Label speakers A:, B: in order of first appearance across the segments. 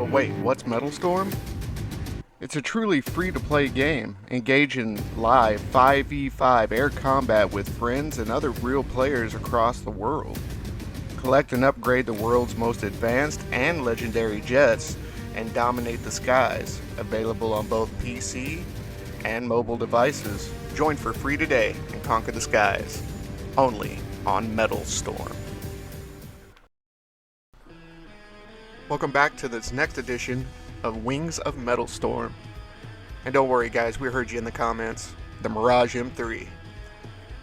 A: But wait, what's Metalstorm? It's a truly free-to-play game. Engage in live 5v5 air combat with friends and other real players across the world. Collect and upgrade the world's most advanced and legendary jets and dominate the skies. Available on both PC and mobile devices. Join for free today and conquer the skies. Only on Metalstorm. Welcome back to this next edition of Wings of Metalstorm. And don't worry guys, we heard you in the comments. The Mirage M3.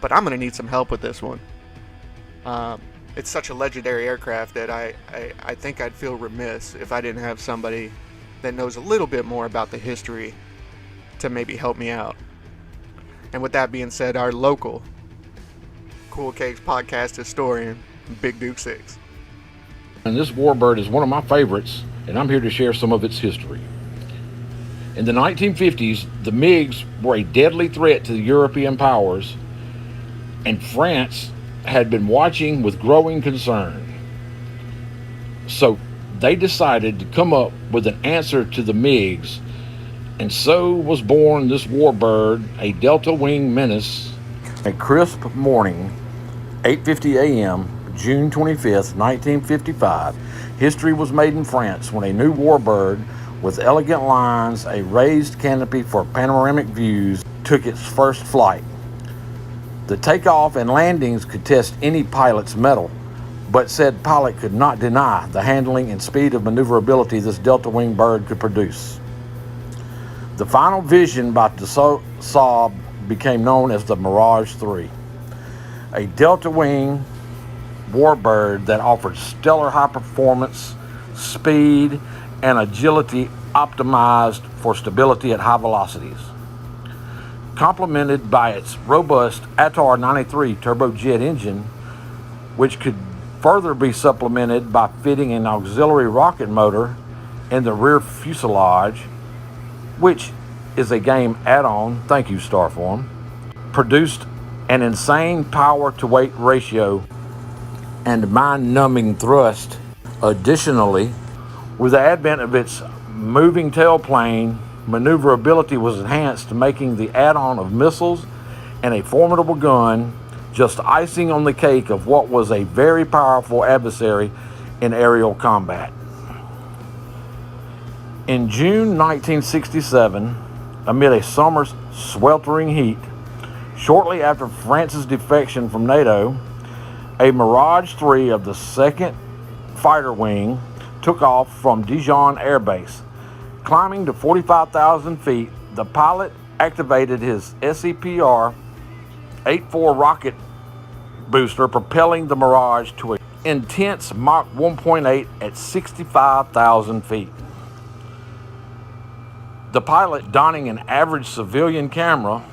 A: But I'm going to need some help with this one. It's such a legendary aircraft that I think I'd feel remiss if I didn't have somebody that knows a little bit more about the history to maybe help me out. And with that being said, our local CoolKegs podcast historian, Big Duke 6.
B: And this warbird is one of my favorites, and I'm here to share some of its history. In the 1950s, the MiGs were a deadly threat to the European powers, and France had been watching with growing concern. So they decided to come up with an answer to the MiGs, and so was born this warbird, a Delta Wing menace. A crisp morning, 8:50 a.m., June 25th, 1955, history was made in France when a new warbird with elegant lines, a raised canopy for panoramic views, took its first flight. The takeoff and landings could test any pilot's mettle, but said pilot could not deny the handling and speed of maneuverability this Delta Wing bird could produce. The final vision by Dassault became known as the Mirage III, a Delta Wing warbird that offered stellar high performance, speed, and agility optimized for stability at high velocities. Complemented by its robust ATAR 93 turbojet engine, which could further be supplemented by fitting an auxiliary rocket motor in the rear fuselage, which is a game add-on, thank you Starform, produced an insane power-to-weight ratio and mind-numbing thrust. Additionally, with the advent of its moving tailplane, maneuverability was enhanced, making the add-on of missiles and a formidable gun just icing on the cake of what was a very powerful adversary in aerial combat. In June 1967, amid a summer's sweltering heat, shortly after France's defection from NATO, a Mirage III of the 2nd Fighter Wing took off from Dijon Air Base. Climbing to 45,000 feet, the pilot activated his SEPR-84 rocket booster, propelling the Mirage to an intense Mach 1.8 at 65,000 feet. The pilot, donning an average civilian camera,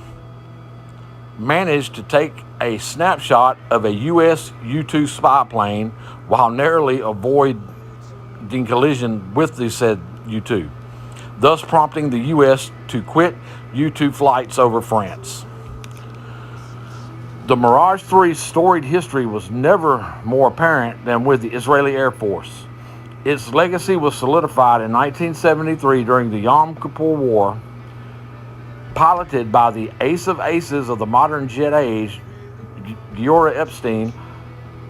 B: managed to take a snapshot of a U.S. U-2 spy plane while narrowly avoiding collision with the said U-2, thus prompting the U.S. to quit U-2 flights over France. The Mirage III's storied history was never more apparent than with the Israeli Air Force. Its legacy was solidified in 1973 during the Yom Kippur War. Piloted by the ace of aces of the modern jet age, Giora Epstein,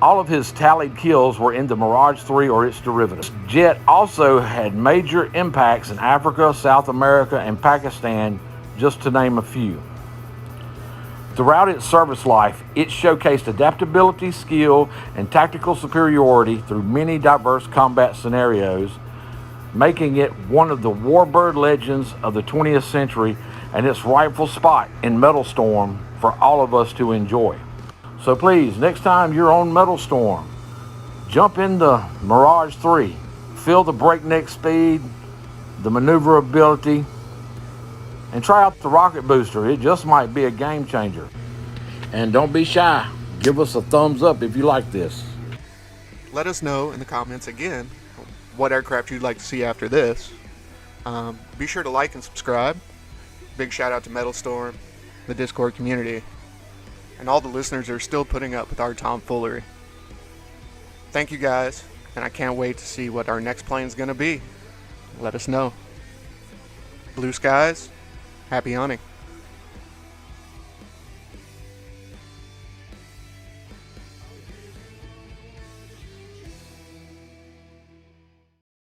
B: all of his tallied kills were in the Mirage III or its derivatives. This jet also had major impacts in Africa, South America, and Pakistan, just to name a few. Throughout its service life, it showcased adaptability, skill, and tactical superiority through many diverse combat scenarios, making it one of the warbird legends of the 20th century and its rightful spot in Metalstorm for all of us to enjoy. So please, next time you're on Metalstorm, jump in the Mirage III. Feel the breakneck speed, the maneuverability, and try out the rocket booster. It just might be a game changer. And don't be shy. Give us a thumbs up if you like this.
A: Let us know in the comments again what aircraft you'd like to see after this. Be sure to like and subscribe. Big shout out to Metalstorm, the Discord community, and all the listeners who are still putting up with our tomfoolery. Thank you guys, and I can't wait to see what our next plane is going to be. let us know. Blue skies, happy hunting.